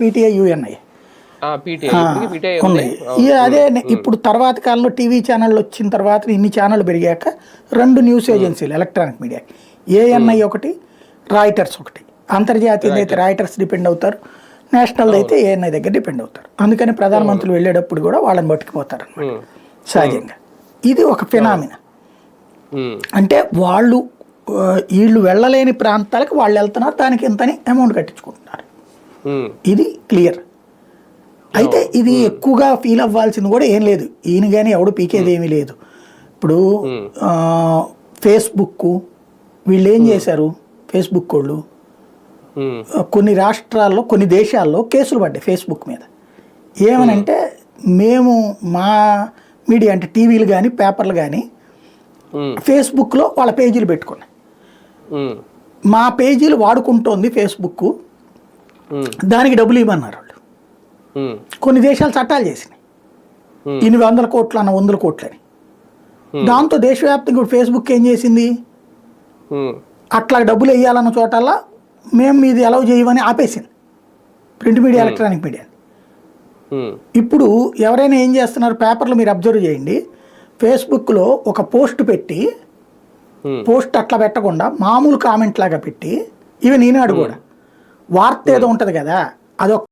PTI UNI ఉన్నాయి. అదే ఇప్పుడు తర్వాత కాలంలో టీవీ ఛానళ్ళు వచ్చిన తర్వాత ఇన్ని ఛానళ్ళు పెరిగాక 2 న్యూస్ ఏజెన్సీలు ఎలక్ట్రానిక్ మీడియా, ఏఎన్ఐ ఒకటి, రాయిటర్స్ ఒకటి. అంతర్జాతీయ అయితే రాయిటర్స్ డిపెండ్ అవుతారు, నేషనల్ అయితే ఏఎన్ఐ దగ్గర డిపెండ్ అవుతారు. అందుకని ప్రధానమంత్రులు వెళ్ళేటప్పుడు కూడా వాళ్ళని పట్టుకుపోతారు అనమాట సహజంగా. ఇది ఒక ఫినామినా. అంటే వీళ్ళు వెళ్ళలేని ప్రాంతాలకు వాళ్ళు వెళ్తున్నారు, దానికి ఎంతని అమౌంట్ కట్టించుకుంటున్నారు. ఇది క్లియర్. అయితే ఇది ఎక్కువగా ఫీల్ అవ్వాల్సింది కూడా ఏం లేదు, ఈయన కానీ ఎవడు పీకేది ఏమీ లేదు. ఇప్పుడు ఫేస్బుక్ వీళ్ళు ఏం చేశారు, ఫేస్బుక్ వాళ్ళు కొన్ని రాష్ట్రాల్లో కొన్ని దేశాల్లో కేసులు పడ్డాయి ఫేస్బుక్ మీద. ఏమనంటే మేము మా మీడియా అంటే టీవీలు కానీ పేపర్లు కానీ ఫేస్బుక్లో వాళ్ళ పేజీలు పెట్టుకున్నాయి, మా పేజీలు వాడుకుంటోంది ఫేస్బుక్, దానికి డబ్బులు ఇవ్వమన్నారు వాళ్ళు. కొన్ని దేశాలు చట్టాలు చేసినాయి, 100 కోట్లు అన్న 100 కోట్లని. దాంతో దేశవ్యాప్తంగా ఫేస్బుక్ ఏం చేసింది, అట్లా డబ్బులు వేయాలన్న చోటల్లా మేము మీది అలౌ చేయమని ఆపేసింది ప్రింట్ మీడియా, ఎలక్ట్రానిక్ మీడియా. ఇప్పుడు ఎవరైనా ఏం చేస్తున్నారు, పేపర్లు మీరు అబ్జర్వ్ చేయండి, ఫేస్బుక్లో ఒక పోస్ట్ పెట్టి, పోస్ట్ అట్లా పెట్టకుండా మామూలు కామెంట్ లాగా పెట్టి, ఈవెన్ ఈనాడు కూడా వార్త ఏదో ఉంటుంది కదా అదొక